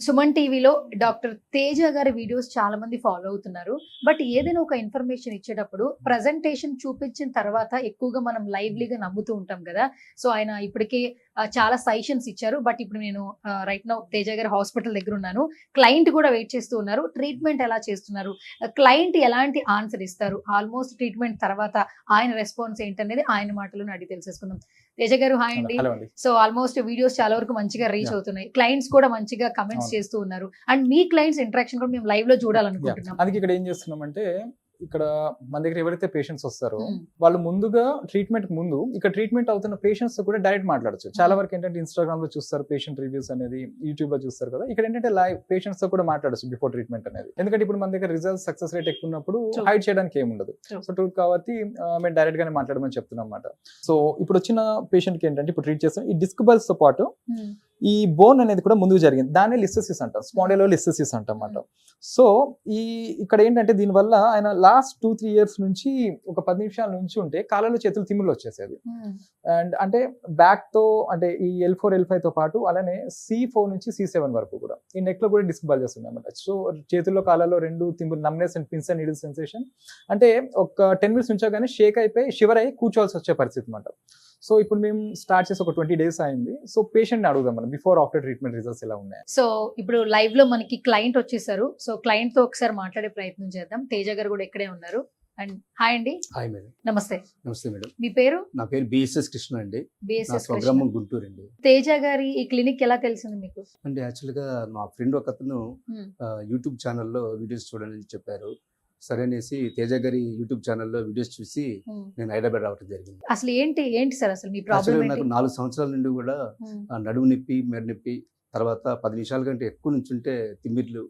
సుమన్ టీవీలో డాక్టర్ తేజ గారి వీడియోస్ చాలా మంది ఫాలో అవుతున్నారు. బట్ ఏదైనా ఒక ఇన్ఫర్మేషన్ ఇచ్చేటప్పుడు ప్రజెంటేషన్ చూపించిన తర్వాత ఎక్కువగా మనం లైవ్లీగా నమ్ముతూ ఉంటాం కదా. సో ఆయన ఇప్పటికే చాలా సజెషన్స్ ఇచ్చారు. బట్ ఇప్పుడు నేను రైట్ నౌ తేజ గారి హాస్పిటల్ దగ్గర ఉన్నాను. క్లయింట్ కూడా వెయిట్ చేస్తూ ఉన్నారు. ట్రీట్మెంట్ ఎలా చేస్తున్నారు, క్లయింట్ ఎలాంటి ఆన్సర్ ఇస్తారు, ఆల్మోస్ట్ ట్రీట్మెంట్ తర్వాత ఆయన రెస్పాన్స్ ఏంటనేది ఆయన మాటలను అడిగి తెలిసేసుకుందాం. తేజ గారు హాయ్ అండి. సో ఆల్మోస్ట్ వీడియోస్ చాలా వరకు మంచిగా రీచ్ అవుతున్నాయి. క్లయింట్స్ కూడా మంచిగా కమెంట్స్ చేస్తూ ఉన్నారు. అండ్ మీ క్లయింట్స్ ఇంటరాక్షన్ కూడా మేము లైవ్ లో చూడాలనుకుంటున్నాం. అందుకే ఇక్కడ ఏం చేస్తున్నామంటే, ఇక్కడ మన దగ్గర ఎవరైతే పేషెంట్స్ వస్తారో వాళ్ళు ముందుగా ట్రీట్మెంట్ ముందు ఇక్కడ ట్రీట్మెంట్ అవుతున్న పేషెంట్స్ తో కూడా డైరెక్ట్ మాట్లాడచ్చు. చాలా వరకు ఏంటంటే ఇన్స్టాగ్రామ్ లో చూస్తారు పేషెంట్ రివ్యూస్ అనేది, యూట్యూబ్ లో చూస్తారు కదా. ఇక్కడ ఏంటంటే లైవ్ పేషెంట్స్ తో కూడా మాట్లాడచ్చు బిఫోర్ ట్రీట్మెంట్ అనేది. ఎందుకంటే ఇప్పుడు మన దగ్గర రిజల్ట్ సక్సెస్ రేట్ ఎక్కువ ఉన్నప్పుడు హైడ్ చేయడానికి ఏమి ఉండదు. సో ట్రూత్ కాబట్టి మేము డైరెక్ట్ గానే మాట్లాడమని చెప్తున్నాం అన్నమాట. సో ఇప్పుడు వచ్చిన పేషెంట్ కి ఏంటంటే ఇప్పుడు ట్రీట్ చేస్తాం ఈ డిస్క్ బల్స్ తో పాటు ఈ బోన్ అనేది కూడా ముందుకు జరిగింది. దాన్ని లిస్టసిస్ అంటాం, స్పాండిలో లిస్టసిస్ అంటాం. సో ఇక్కడ ఏంటంటే దీనివల్ల ఆయన లాస్ట్ 2-3 years నుంచి ఒక 10 నిమిషాల నుంచి ఉంటే కాళ్ళలో చేతులు తిమ్ములు వచ్చేసేది. అండ్ అంటే బ్యాక్ తో అంటే ఈ L4 L5 తో పాటు అలానే C4 నుంచి C7 వరకు కూడా ఈ నెక్ లో కూడా డిస్క్ బల్జెస్ ఉన్నాయి అన్నమాట. సో చేతుల్లో కాళ్ళలో రెండు తిమ్ములు, numbness and pins and needle sensation. అంటే ఒక 10 minutes నుంచోగానే షేక్ అయిపోయి షివర్ అయ్యి కూర్చోవాల్సి వచ్చే పరిస్థితి అన్నమాట. సో ఇప్పుడు మేము స్టార్ట్ చేసి ఒక 20 days అయింది. సో పేషెంట్ ని అడుగుదాం మనం బిఫోర్ ఆఫ్టర్ ట్రీట్మెంట్ రిజల్ట్స్ ఎలా ఉన్నాయి. సో ఇప్పుడు లైవ్ లో మనకి క్లయింట్ వచ్చేసారు. సో క్లయింట్ తో ఒకసారి మాట్లాడే ప్రయత్నం చేద్దాం. తేజ గారు కూడా ఇక్కడే ఉన్నారు. అండ్ హాయ్ అండి. Hi madam. నమస్తే. నమస్తే మేడం. మీ పేరు? నా పేరు బిఎస్ఎస్ కృష్ణ అండి. బిఎస్ఎస్ స్వగ్రామం గుంటూరు అండి. తేజ గారి ఈ క్లినిక్ ఎలా తెలిసింది మీకు? అంటే యాక్చువల్ గా మా ఫ్రెండ్ ఒక అతను యూట్యూబ్ ఛానల్లో వీడియోస్ చూడాలని చెప్పారు. సరే అనేసి తేజ గారి యూట్యూబ్ ఛానల్లో వీడియోస్ చూసి నేను హైదరాబాద్ రావడం జరిగింది. అసలు ఏంటి సార్ అసలు మీ ప్రాబ్లం? నాకు 4 సంవత్సరాల నుండి కూడా నడుము నొప్పి, మెడ నొప్పి, తర్వాత 10 నిమిషాల కంటే ఎక్కువ నుంచి ఉంటే తిమ్మిర్లు,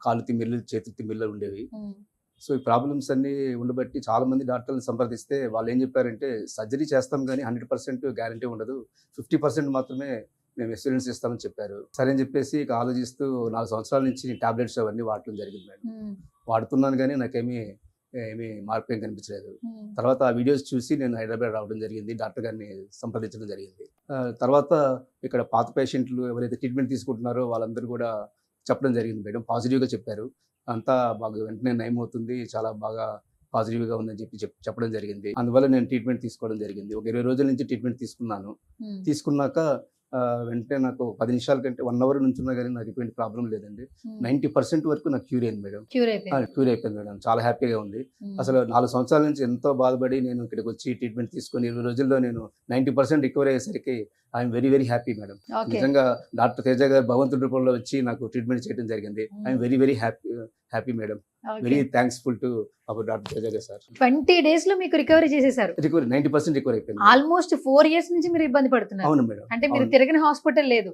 కాలు తిమ్మిర్లు, చేతి తిమ్మిర్లు ఉండేవి. సో ఈ ప్రాబ్లమ్స్ అన్ని ఉండబట్టి చాలా మంది డాక్టర్లను సంప్రదిస్తే వాళ్ళు ఏం చెప్పారంటే సర్జరీ చేస్తాం కానీ 100% గ్యారంటీ ఉండదు, 50% మాత్రమే మేము ఎక్స్పీరియన్స్ ఇస్తామని చెప్పారు. సరే అని చెప్పేసి ఇక ఆలోచిస్తూ 4 సంవత్సరాల నుంచి టాబ్లెట్స్ అవన్నీ వాడటం జరిగింది మేడం. వాడుతున్నాను కానీ నాకేమీ మార్పు ఏం కనిపించలేదు. తర్వాత ఆ వీడియోస్ చూసి నేను హైదరాబాద్ రావడం జరిగింది, డాక్టర్ గారిని సంప్రదించడం జరిగింది. తర్వాత ఇక్కడ పాత పేషెంట్లు ఎవరైతే ట్రీట్మెంట్ తీసుకుంటున్నారో వాళ్ళందరూ కూడా చెప్పడం జరిగింది మేడం. పాజిటివ్గా చెప్పారు, అంతా బాగా వెంటనే నయం అవుతుంది, చాలా బాగా పాజిటివ్గా ఉందని చెప్పడం జరిగింది. అందువల్ల నేను ట్రీట్మెంట్ తీసుకోవడం జరిగింది. ఒక 20 రోజుల నుంచి ట్రీట్మెంట్ తీసుకున్నాను. తీసుకున్నాక వెంటనే నాకు 10 నిమిషాల కంటే 1 hour నుంచి ఉన్నా కానీ నాకు ఎటువంటి ప్రాబ్లం లేదండి. 90% వరకు నాకు క్యూర్ అయింది మేడం. క్యూర్ అయిపోయింది మేడం. చాలా హ్యాపీగా ఉంది. అసలు 4 సంవత్సరాల నుంచి ఎంతో బాధపడి నేను ఇక్కడికి వచ్చి ట్రీట్మెంట్ తీసుకొని 20 రోజుల్లో నేను 90% రికవర్ అయ్యేసరికి I'm very very happy madam. నిజంగా డాక్టర్ తేజ గారు భగవంతుడి రూపంలో వచ్చి నాకు ట్రీట్మెంట్ చేయడం జరిగింది. I'm very very happy madam. Very థ్యాంక్స్ఫుల్ to doctor Teja గారు సార్. 20 days లో మీకు రికవరీ చేసేసారు. 90% రికవర్ అయిపోయింది. ఆల్మోస్ట్ 4 years నుంచి మీరు ఇబ్బంది పడుతున్నారు. అవును మేడం. అంటే మీరు తిరిగిన హాస్పిటల్ లేదు,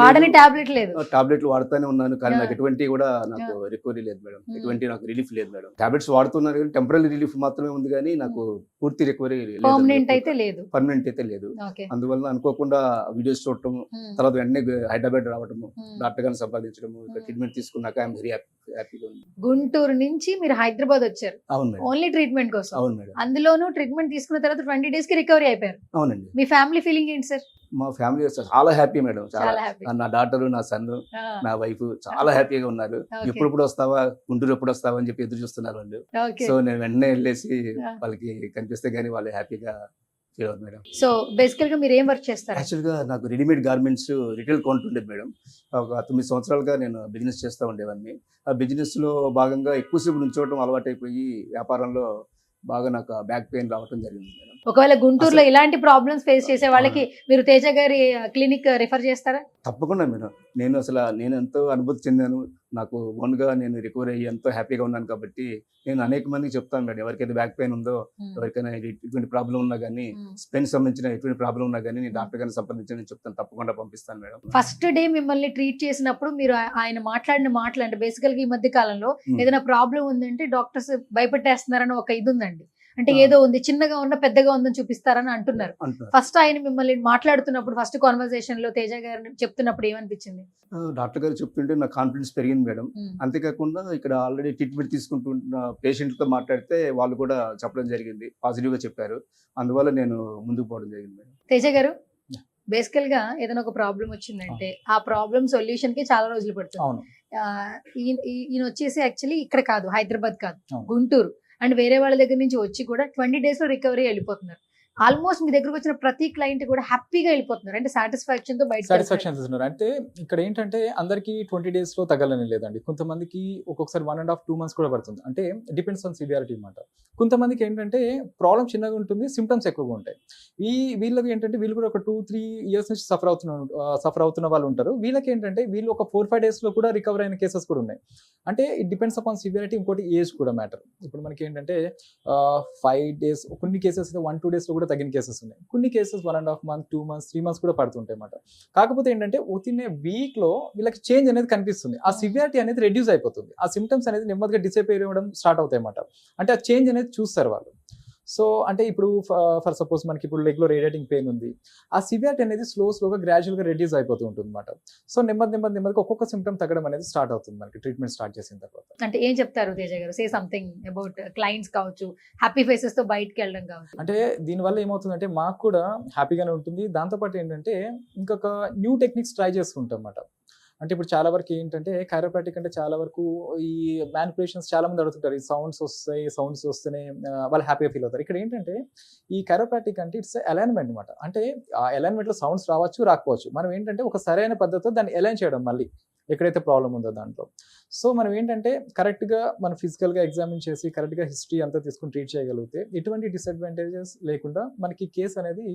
వాడని టాబ్లెట్ లేదు. టాబ్లెట్లు వాడుతూనే ఉన్నాను కానీ నాకు ఎటువంటి కూడా నాకు రికవరీ లేదు మేడం. ఎటువంటి నాకు రిలీఫ్ లేదు మేడం. టాబ్లెట్స్ వాడుతున్నారు కానీ టెంపరరీ రిలీఫ్ మాత్రమే ఉంది కానీ నాకు పూర్తి రికవరీ పర్మనెంట్ అయితే లేదు. అందువల్ల అనుకోకుండా వీడియోస్ చూడటం, తర్వాత వెంటనే హైదరాబాద్ రావటము, డాక్టర్ గారిని సంపాదించడము, ట్రీట్మెంట్ తీసుకున్నాక ఐఎమ్ వెరీ హ్యాపీగా ఉంది. గుంటూరు నుంచి మీరు హైదరాబాద్ వచ్చారు. అవును మేడం. ఓన్లీ ట్రీట్మెంట్ కోసం. అవును మేడం. అందులోనూ ట్రీట్మెంట్ తీసుకున్న తర్వాత 20 days కి రికవరీ అయిపోయారు. అవునండి. మీ ఫ్యామిలీ ఫీలింగ్ ఏంటి సార్? మా ఫ్యామిలీ చాలా హ్యాపీ మేడం. చాలా హ్యాపీ. నా డాటర్, నా సన్, నా వైఫ్ చాలా హ్యాపీగా ఉన్నారు. ఎప్పుడు వస్తావా, గుంటూరు ఎప్పుడు వస్తావా అని చెప్పి ఎదురు చూస్తున్నారు వాళ్ళు. సో నేను వెంటనే వెళ్ళేసి వాళ్ళకి కనిపిస్తే గానీ వాళ్ళు హ్యాపీగా ఫీల్ అవుతుంది మేడం. సో బేసికల్ గా మీరు ఏం వర్క్ చేస్తారు? యాక్చువల్ గా నాకు రెడీమేడ్ గార్మెంట్స్ రిటైల్ కౌంటర్ ఉండేది మేడం. ఒక 9 సంవత్సరాలుగా నేను బిజినెస్ చేస్తూ ఉండేవాడిని. ఆ బిజినెస్ లో భాగంగా ఎక్కువసేపు నుంచోవడం అలవాటైపోయి వ్యాపారంలో బాగా నాకు బ్యాక్ పెయిన్ రావడం జరిగింది మేడం. ఒకవేళ గుంటూరులో ఇలాంటి ప్రాబ్లమ్స్ ఫేస్ చేసే వాళ్ళకి మీరు తేజ గారి క్లినిక్ రిఫర్ చేస్తారా? తప్పకుండా మేడం. నేను ఎంతో అనుభూతి చెందాను. నాకు ఓన్గా నేను రికవర్ అయ్యి ఎంతో హ్యాపీగా ఉన్నాను కాబట్టి నేను అనేక మందికి చెప్తాను మేడం. ఎవరికైతే బ్యాక్ పెయిన్ ఉందో, ఎవరికైనా ఎటువంటి ప్రాబ్లం ఉన్నా కానీ, స్పెయిన్ సంబంధించిన ఎటువంటి ప్రాబ్లం ఉన్నా కానీ నేను డాక్టర్ గారిని సంప్రదించని చెప్తాను, తప్పకుండా పంపిస్తాను మేడం. ఫస్ట్ డే మిమ్మల్ని ట్రీట్ చేసినప్పుడు మీరు ఆయన మాట్లాడిన మాటలు అంటే బేసికల్ గా ఈ మధ్య కాలంలో ఏదైనా ప్రాబ్లం ఉందంటే డాక్టర్స్ భయపెట్టేస్తున్నారని ఒక ఇది ఉందండి. అంటే ఏదో ఉంది, చిన్నగా ఉన్న పెద్దగా ఉందని చూపిస్తారని అంటున్నారు. ఫస్ట్ ఆయన మిమ్మల్ని మాట్లాడుతున్నప్పుడు, ఫస్ట్ కాన్వర్సేషన్ లో తేజ గారు చెప్తున్నప్పుడు ఏమనిపించింది? డాక్టర్ గారు చెప్తుంటే నాకు కాన్ఫిడెన్స్ పెరిగింది మేడం. అంతేకాకుండా ఇక్కడ ఆల్రెడీ ట్రీట్మెంట్ తీసుకుంటున్న పేషెంట్తో మాట్లాడితే వాళ్ళు కూడా చెప్పడం జరిగింది, పాజిటివ్ గా చెప్పారు. అందువల్ల నేను ముందుకు పోవడం జరిగింది మేడం. తేజ గారు బేసికల్ గా ఏదైనా ఒక ప్రాబ్లం వచ్చిందంటే ఆ ప్రాబ్లం సొల్యూషన్ కి చాలా రోజులు పడుతుంది. అవును. ఈయన వచ్చేసి యాక్చువల్లీ ఇక్కడ కాదు, హైదరాబాద్ కాదు, అవును. గుంటూరు. అండ్ వేరే వాళ్ళ దగ్గర నుంచి వచ్చి కూడా 20 days లో రికవరీ వెళ్ళిపోతున్నారు. ఆల్మోస్ట్ మీ దగ్గరకు వచ్చిన ప్రతి క్లయింట్ కూడా హ్యాపీగా వెళ్ళిపోతున్నారు, అంటే సాటిస్ఫాక్షన్ తో బయట సాటిస్ఫాక్షన్ ఇస్తున్నారు. అంటే ఇక్కడ ఏంటంటే అందరికి 20 days లో తగ్గలని లేదండి. కొంతమందికి ఒక్కొక్కసారి 1.5 2 months కూడా పడుతుంది. అంటే డిపెండ్స్ ఆన్ సివియారిటీ అన్నమాట. కొంతమందికి ఏంటంటే ప్రాబ్లం చిన్నగా ఉంటుంది, సిమ్టమ్స్ ఎక్కువగా ఉంటాయి. వీళ్ళకి ఏంటంటే వీళ్ళు కూడా ఒక 2-3 years నుంచి సఫర్ అవుతున్న వాళ్ళు ఉంటారు. వీళ్ళకి ఏంటంటే వీళ్ళు ఒక 4-5 days లో కూడా రికవర్ అయిన కేసెస్ కూడా ఉన్నాయి. అంటే ఇట్ డిపెండ్స్ అపాన్ సివియారిటీ. ఇంకోటి ఏజ్ కూడా మ్యాటర్. ఇప్పుడు మనకి ఏంటంటే 5 days, కొన్ని కేసెస్ 1-2 days లో కూడా తగిన కేసెస్ ఉన్నాయి. కొన్ని కేసెస్ 1.5 months 2 months 3 months కూడా పడుతుంటాయి అన్నమాట. కాకపోతే ఏంటంటే వితిన్ ఏ వీక్ లో వీళ్ళకి చేంజ్ అనేది కనిపిస్తుంది. ఆ సివియారిటీ అనేది రెడ్యూస్ అయిపోతుంది. ఆ సిమ్టమ్స్ అనేది నెమ్మదిగా డిసపేర్ అవ్వడం స్టార్ట్ అవుతాయి అన్నమాట. అంటే ఆ చేంజ్ అనేది చూస్తారు వాళ్ళు. సో అంటే ఇప్పుడు ఫర్ సపోజ్ మనకి ఇప్పుడు లెగ్ లో రేడియేటింగ్ పెయిన్ ఉంది. ఆ సివియారిటీ అనేది స్లోగా గ్రాడ్యువల్ గా రెడ్యూస్ అయిపోతూ ఉంటుంది అన్నమాట. సో నెమ్మదిగా ఒక్కొక్క సిమ్టమ్ తగ్గడం అనేది స్టార్ట్ అవుతుంది మనకి ట్రీట్మెంట్ స్టార్ట్ చేసిన తర్వాత. అంటే ఏం చెప్తారు తేజ గారు? సే సంథింగ్ అబౌట్ క్లయింట్స్ కావచ్చు, హ్యాపీ ఫేసెస్ తో బయటకి వెళ్ళడం కావచ్చు. అంటే దీనివల్ల ఏమవుతుందంటే మాకు కూడా హ్యాపీగానే ఉంటుంది. దాంతోపాటు ఏంటంటే ఇంకొక న్యూ టెక్నిక్స్ ట్రై చేస్తుంటాం అన్నమాట. అంటే ఇప్పుడు చాలా వరకు ఏంటంటే కైరోప్రాక్టిక్ అంటే చాలా వరకు ఈ మ్యానిపులేషన్స్ చాలా మంది అడుగుతుంటారు. ఈ సౌండ్స్ వస్తేనే వాళ్ళు హ్యాపీగా ఫీల్ అవుతారు. ఇక్కడ ఏంటంటే ఈ కైరోప్రాక్టిక్ అంటే ఇట్స్ అలైన్మెంట్ అనమాట. అంటే ఆ అలైన్మెంట్ లో సౌండ్స్ రావచ్చు రాకపోవచ్చు. మనం ఏంటంటే ఒక సరైన పద్ధతితో దాన్ని అలైన్ చేయడం, మళ్ళీ ఎక్కడైతే ప్రాబ్లం ఉందో దాంట్లో. సో మనం ఏంటంటే కరెక్ట్గా మనం ఫిజికల్గా ఎగ్జామిన్ చేసి కరెక్ట్గా హిస్టరీ అంతా తీసుకుని ట్రీట్ చేయగలిగితే ఎటువంటి డిసడ్వాంటేజెస్ లేకుండా మనకి కేసు అనేది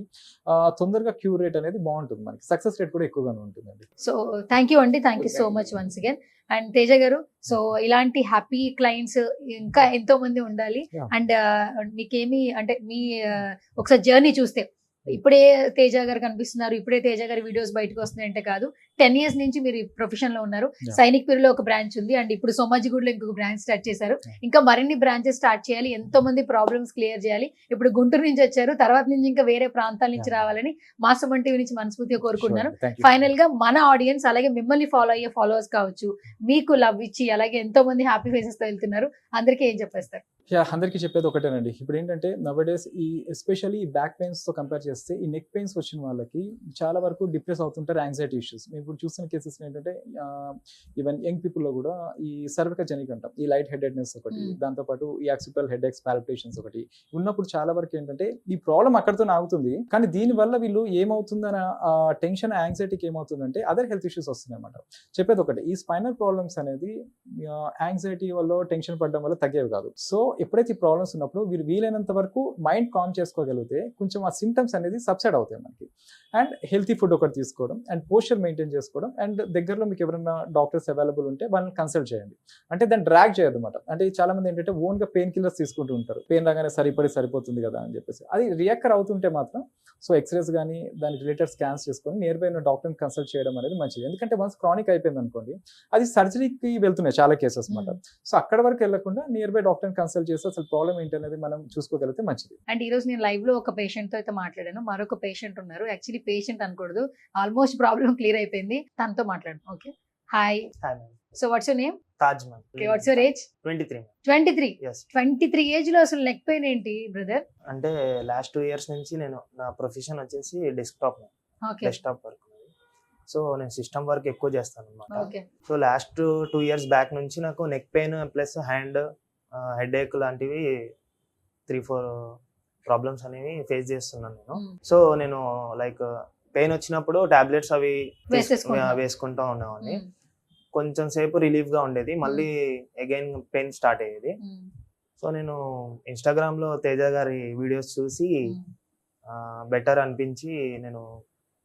తొందరగా క్యూర్ రేట్ అనేది బాగుంటుంది. మనకి సక్సెస్ రేట్ కూడా ఎక్కువగానే ఉంటుందండి. సో థ్యాంక్ యూ అండి, thank you so much once again. And Teja గారు, సో ఇలాంటి హ్యాపీ క్లయింట్స్ ఇంకా ఎంతో మంది ఉండాలి. Yeah. అండ్ మీకేమి అంటే మీ ఒకసారి జర్నీ చూస్తే ఇప్పుడే తేజ గారు కనిపిస్తున్నారు, ఇప్పుడే తేజ గారి వీడియోస్ బయటకు వస్తున్నాయి అంటే కాదు, 10 years నుంచి మీరు ఈ ప్రొఫెషన్ లో ఉన్నారు. Yeah. సైనిక్ పూరిలో ఒక బ్రాంచ్ ఉంది, అండ్ ఇప్పుడు సోమాజిగూడలో ఇంకొక బ్రాంచ్ స్టార్ట్ చేశారు. ఇంకా మరిన్ని బ్రాంచెస్ స్టార్ట్ చేయాలి, ఎంతో మంది ప్రాబ్లమ్స్ క్లియర్ చేయాలి. ఇప్పుడు గుంటూరు నుంచి వచ్చారు, తర్వాత నుంచి ఇంకా వేరే ప్రాంతాల నుంచి Yeah. రావాలని మా సుమన్ టీవీ నుంచి మనస్ఫూర్తిగా కోరుకుంటున్నాను. Sure. Thank you. ఫైనల్ గా మన ఆడియన్స్ అలాగే మిమ్మల్ని ఫాలో అయ్యే ఫాలోవర్స్ కావచ్చు, మీకు లవ్ ఇచ్చి అలాగే ఎంతో మంది హ్యాపీ ఫేసెస్ తో వెళ్తున్నారు, అందరికీ ఏం చెప్పేస్తారు? అందరికీ చెప్పేది ఒకటేనండి. ఇప్పుడు ఏంటంటే నవడేస్ ఈ ఎస్పెషల్లీ ఈ బ్యాక్ పెయిన్స్ తో కంపేర్ చేస్తే ఈ నెక్ పెయిన్స్ వచ్చిన వాళ్ళకి చాలా వరకు డిప్రెస్ అవుతుంటారు, యాంగ్జైటీ ఇష్యూస్. మేము ఇప్పుడు చూస్తున్న కేసెస్ ఏంటంటే ఈవెన్ యంగ్ పీపుల్ లో కూడా ఈ సర్వికజెనిక్ అంటాం, ఈ లైట్ హెడెడ్నెస్ ఒకటి, దాంతోపాటు ఈ యాక్సిపిటల్ హెడేక్స్, పాల్పిటేషన్స్ ఒకటి ఉన్నప్పుడు చాలా వరకు ఏంటంటే ఈ ప్రాబ్లం అక్కడితో ఆగుతుంది. కానీ దీని వల్ల వీళ్ళు ఏమవుతుందన్న టెన్షన్, యాంగ్జైటీకి ఏమవుతుందంటే అదర్ హెల్త్ ఇష్యూస్ వస్తున్నాయి అన్నమాట. చెప్పేది ఒకటి, ఈ స్పైనల్ ప్రాబ్లమ్స్ అనేది యాంగ్జైటీ వల్ల, టెన్షన్ పడడం వల్ల తగ్గేవి కాదు. సో ఎప్పుడైతే ఈ ప్రాబ్లమ్స్ ఉన్నప్పుడు వీరు వీలైనంత వరకు మైండ్ కామ్ చేసుకోగలిగితే కొంచెం ఆ సిమ్టమ్స్ అనేది సబ్సైడ్ అవుతాయి మనకి. అండ్ హెల్తీ ఫుడ్ ఒకటి తీసుకోవడం, అండ్ పోస్చర్ మెయింటైన్ చేసుకోవడం, అండ్ దగ్గరలో మీకు ఎవరైనా డాక్టర్స్ అవైలబుల్ ఉంటే వాళ్ళని కన్సల్ట్ చేయండి. అంటే దాన్ని డ్రాగ్ చేయదు అనమాట. అంటే చాలా మంది ఏంటంటే ఓన్ గా పెయిన్ కిల్లర్స్ తీసుకుంటూ ఉంటారు, పెయిన్ రాగానే సరిపోతుంది కదా అని చెప్పేసి. అది రియాక్టర్ అవుతుంటే మాత్రం సో ఎక్స్రేస్ కానీ దానికి రిలేటెడ్ స్కాన్స్ చేసుకొని నియర్ బై ఉన్న డాక్టర్ని కన్సల్ట్ చేయడం అనేది మంచిది. ఎందుకంటే వన్స్ క్రానిక్ అయిపోయింది అనుకోండి, అది సర్జరీకి వెళ్తున్నాయి చాలా కేసెస్ అనమాట. సో అక్కడ వరకు వెళ్లకుండా నియర్ బై డాక్టర్ని కన్సల్ట్ చేసి అసలు ప్రాబ్లం ఏంటి అనేది మనం చూసుకోగలిగితే మంచిది. అండ్ ఈ రోజు నేను లైవ్ లో ఒక పేషెంట్ తో అయితే మాట్లాడాను, మరొక పేషెంట్ ఉన్నారు. యాక్చువల్లీ పేషెంట్ అనకూడదు, ఆల్మోస్ట్ ప్రాబ్లం క్లియర్ అయిపోయింది, తనతో మాట్లాడను. Okay, hi. Hi ma'am. So what's your name? Taj ma'am. Okay, what's your age? 23 ma'am. 23. Yes. 23 age లో అసలు నెక్ పెయిన్ ఏంటి బ్రదర్? అంటే లాస్ట్ 2 years నుంచి నేను నా ప్రొఫెషన్ వచ్చేసి డెస్క్టాప్ ఓకే వర్క్. సో నేను సిస్టమ్ వర్క్ ఎక్కువ చేస్తాను అనమాట. Okay so last 2 years back నుంచి నాకు neck pain plus hand headache లాంటివి 3-4 ప్రాబ్లమ్స్ అనేవి ఫేస్ చేస్తున్నాను నేను. సో నేను లైక్ పెయిన్ వచ్చినప్పుడు టాబ్లెట్స్ అవి వేసుకుంటా ఉండేవాడిని. కొంచెం సేపు రిలీఫ్ గా ఉండేది, మళ్ళీ అగైన్ పెయిన్ స్టార్ట్ అయ్యేది. సో నేను ఇన్స్టాగ్రామ్ లో తేజ గారి వీడియోస్ చూసి బెటర్ అనిపించి నేను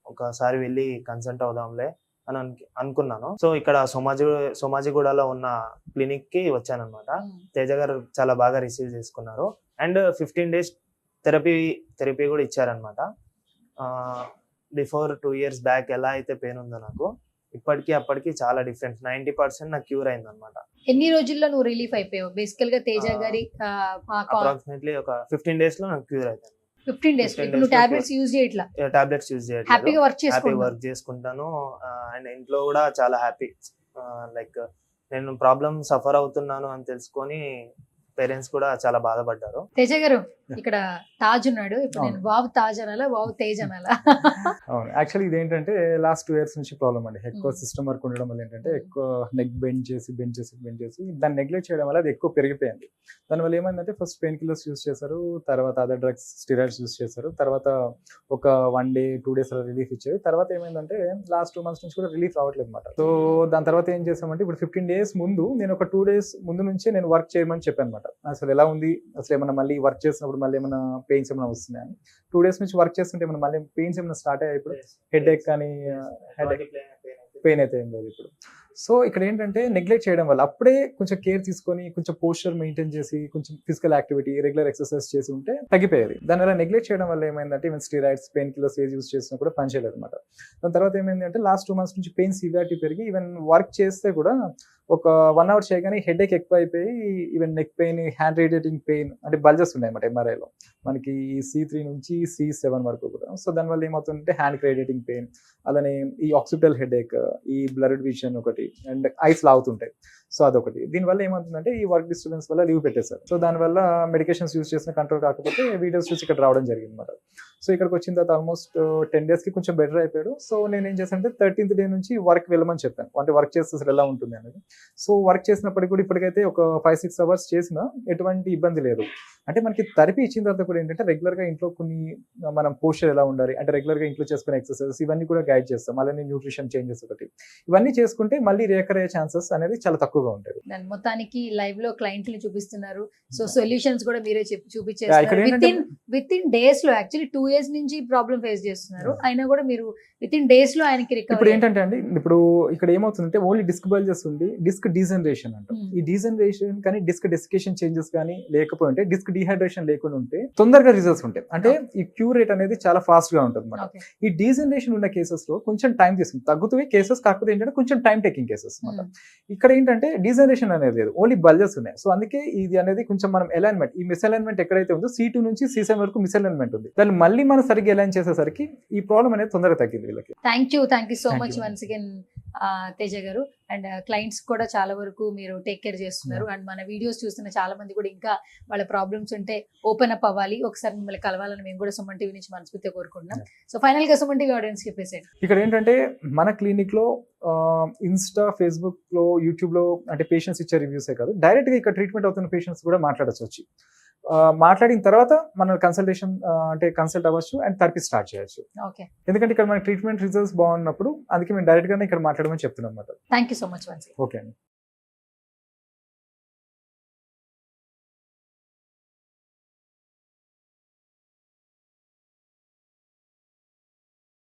ఒకసారి వెళ్ళి కన్సల్ట్ అవుదాంలే అని అనుకున్నాను. సో ఇక్కడ సోమాజిగూడలో ఉన్న క్లినిక్ కి వచ్చాను అనమాట. తేజ గారు చాలా బాగా రిసీవ్ చేసుకున్నారు అండ్ 15 days థెరపీ కూడా ఇచ్చారనమాట. బిఫోర్ 2 years బ్యాక్ ఎలా అయితే పెయిన్ ఉందో నాకు ఇప్పటికీ అప్పటికి చాలా డిఫరెన్స్, 90% నాకు క్యూర్ అయింది అనమాట. ఎన్ని రోజుల్లో నువ్వు రిలీఫ్ అయిపోయావు? బేసికల్ గా తేజ గారి అప్రాక్సిమేట్లీ ఒక 15 days లో నాకు క్యూర్ అవుతాను. 15 days నువ్వు టాబ్లెట్స్ యూజ్ చేయట్లా? టాబ్లెట్స్ యూజ్ చేయట్లేదు, హ్యాపీగా వర్క్ చేసుకుంటాను. అండ్ ఇంట్లో కూడా చాలా హ్యాపీ. లైక్ నేను ప్రాబ్లమ్ సఫర్ అవుతున్నాను అని తెలుసుకొని పేరెంట్స్ కూడా చాలా బాధపడ్డారు. తేజ గారు ఇక్కడ తాజ్ ఉన్నాడు, ఇప్పుడు నేను వావ్ తాజ్ అనాలా వావ్ తేజ్ అనాలా? అవును, యాక్చువల్లీ ఇదేంటంటే లాస్ట్ 2 years నుంచి ప్రాబ్లం అండి. ఎక్కువ సిస్టమ్ వర్క్ ఉండడం వల్ల ఏంటంటే ఎక్కువ నెక్ బెండ్ చేసి దాన్ని నెగ్లెక్ట్ చేయడం వల్ల అది ఎక్కువ పెరిగిపోయింది. దానివల్ల ఏమైందంటే ఫస్ట్ పెయిన్ కిల్లర్స్ యూస్ చేశారు, తర్వాత అదర్ డ్రగ్స్ స్టిరాయిడ్స్ యూస్ చేశారు, తర్వాత ఒక 1 day 2 days అలా రిలీఫ్ ఇచ్చారు. తర్వాత ఏమైందంటే లాస్ట్ 2 months నుంచి కూడా రిలీఫ్ రావట్లేదు అనమాట. సో దాని తర్వాత ఏం చేసామంటే ఇప్పుడు 15 days ముందు నేను ఒక 2 days ముందు నుంచే నేను వర్క్ చేయమని చెప్పాను అనమాట. అసలు ఎలా ఉంది, అసలు ఏమన్నా మళ్ళీ వర్క్ చేసినప్పుడు మళ్ళీ ఏమైనా పెయిన్స్ ఏమైనా వస్తున్నాయని. 2 days నుంచి వర్క్ చేస్తుంటే ఏమైనా మళ్ళీ పెయిన్స్ ఏమైనా స్టార్ట్ అయ్యాయి ఇప్పుడు? హెడ్ ఏక్ కానీ పెయిన్ అయితే ఏం లేదు ఇప్పుడు. సో ఇక్కడ ఏంటంటే నెగ్లెక్ట్ చేయడం వల్ల అప్పుడే కొంచెం కేర్ తీసుకొని కొంచెం పోస్చర్ మెయింటైన్ చేసి కొంచెం ఫిజికల్ యాక్టివిటీ రెగ్యులర్ ఎక్సర్సైజ్ చేసి ఉంటే తగ్గిపోయేది. దానివల్ల నెగ్లెక్ట్ చేయడం వల్ల ఏమైందంటే ఈవెన్ స్టీరాయిడ్స్ పెయిన్ కిల్లర్స్ ఏది యూస్ చేసినా కూడా పనిచేయలేదు అనమాట. దాని తర్వాత ఏమైంది అంటే లాస్ట్ 2 months నుంచి పెయిన్ సివియారిటీ పెరిగి ఈవెన్ వర్క్ చేస్తే కూడా ఒక 1 hour చేయగానే హెడ్ ఏక్ ఎక్కువ అయిపోయి even neck pain, hand radiating pain అంటే బల్జెస్ ఉన్నాయి అన్నమాట ఎంఆర్ఐలో మనకి C3 నుంచి C7 వరకు కూడా. సో దానివల్ల ఏమవుతుందంటే హ్యాండ్ రేడియేటింగ్ పెయిన్, అలానే ఈ ఆక్సిపిటల్ హెడ్ ఏక్, ఈ బ్లర్డ్ విజన్ ఒకటి, అండ్ ఐస్ లాగుతుంటాయి. సో అదొకటి. దీనివల్ల ఏమవుతుందంటే ఈ వర్క్ డిస్టర్బెన్స్ వల్ల లీవ్ పెట్టేశారు. సో దానివల్ల మెడికేషన్స్ యూస్ చేసిన కంట్రోల్ కాకపోతే వీడియోస్ చూసి ఇక్కడ రావడం జరిగింది అనమాట. సో ఇక్కడికి వచ్చిన తర్వాత ఆల్మోస్ట్ 10 days కి కొంచెం బెటర్ అయిపోయాడు. సో నేను ఏం చేశానంటే 13th day నుంచి వర్క్ వెళ్ళమని చెప్పాను, అంటే వర్క్ చేస్తే అసలు ఎలా ఉంటుంది అనేది. సో వర్క్ చేసినప్పటికీ కూడా ఇప్పటికైతే ఒక 5-6 hours చేసినా ఎటువంటి ఇబ్బంది లేదు. అంటే మనకి థెరపీ ఇచ్చిన తర్వాత కూడా ఏంటంటే రెగ్యులర్గా ఇంట్లో కొన్ని మనం పోస్చర్ ఎలా ఉండాలి, అంటే రెగ్యులర్గా ఇంట్లో చేసుకునే ఎక్సర్సైజెస్ ఇవన్నీ కూడా గైడ్ చేస్తాం. అలానే న్యూట్రిషన్ చేంజెస్ ఒకటి, ఇవన్నీ చేసుకుంటే మళ్ళీ రికర్ అయ్యే ఛాన్సెస్ అనేది చాలా తక్కువగా ఉంటుంది. దాని మొత్తానికి లైవ్ లో క్లయింట్లు చూపిస్తున్నారు. సో సొల్యూషన్స్ కూడా మీరే ఇక్కడ చూపించేస్తారు. ఏంటంటే విత్ ఇన్ డేస్ లో యాక్చువల్లీ 2 years నుంచి ప్రాబ్లం ఫేస్ చేస్తున్నారు, అయినా కూడా మీరు విత్ ఇన్ డేస్ లో ఆయనకి ఇప్పుడు రికవరీ. ఏంటంటే అండి, ఇప్పుడు ఇక్కడ ఏమవుతుందంటే ఓన్లీ డిస్క్ బల్జెస్ ఉంది, డిస్క్ డీజనరేషన్ అంటాం. ఈ డీజనరేషన్ కానీ డిస్క్ డెసికేషన్ చేంజెస్ కానీ లేకపోతే డిస్క్ డిహైడ్రేషన్ లేకుండా ఉంటే తొందరగా రిజల్ట్స్ ఉంటాయి. అంటే ఈ క్యూర్ రేట్ అనేది చాలా ఫాస్ట్ గా ఉంటుంది అన్నమాట. ఈ డీజనరేషన్ ఉన్న కేసెస్ లో కొంచెం టైం తీసుకుంది, తగ్గుతాయి కేసెస్, కాకపోతే ఏంటంటే కొంచెం టైం టేకింగ్ కేసెస్ అన్నమాట. ఇక్కడ ఏంటంటే డీజనరేషన్ అనేది లేదు, ఓన్లీ బల్జెస్ ఉన్నాయి. సో అందుకే ఇది అనేది కొంచెం మనం అలైన్మెంట్, ఈ మిస్ అలైన్మెంట్ ఎక్కడైతే ఉందో C2 నుంచి C7 వరకు మిస్ అలైన్మెంట్ ఉంది, దాన్ని మళ్ళీ మనం సరిగ్గా అలైన్ చేసేసరికి ఈ ప్రాబ్లం అనేది తొందరగా తగ్గింది వీళ్ళకి. Thank you so Thank much you. Once again Teja గారు. అండ్ క్లయింట్స్ కూడా చాలా వరకు మీరు టేక్ కేర్ చేస్తున్నారు. అండ్ మన వీడియోస్ చూస్తున్న చాలా మంది కూడా ఇంకా వాళ్ళ ప్రాబ్లమ్స్ ఉంటే ఓపెన్ అప్ అవ్వాలి, ఒకసారి మిమ్మల్ని కలవాలని మేము కూడా సుమన్ టీవీ నుంచి మనస్ఫూర్తిగా కోరుకుంటున్నాం. సో ఫైనల్ గా సుమన్ టీవీ ఆడియన్స్ చెప్పేసి ఇక్కడ ఏంటంటే మన క్లినిక్ లో ఇన్స్టా, ఫేస్బుక్ లో, యూట్యూబ్ లో అంటే పేషెంట్స్ ఇచ్చే రివ్యూసే కాదు, డైరెక్ట్ గా ఇక్కడ ట్రీట్మెంట్ అవుతున్న పేషెంట్స్ కూడా మాట్లాడచ్చు వచ్చి. మాట్లాడిన తర్వాత మనం కన్సల్టేషన్ అంటే కన్సల్ట్ అవ్వచ్చు అండ్ థెరపీ స్టార్ట్ చేయొచ్చు. ఓకే, ఎందుకంటే ఇక్కడ మన ట్రీట్మెంట్ రిజల్ట్స్ బాగున్నప్పుడు అందుకే మేము డైరెక్ట్ గానే ఇక్కడ మాట్లాడమని చెప్తున్నాం అన్నమాట. Thank you so much once. Okay అండి.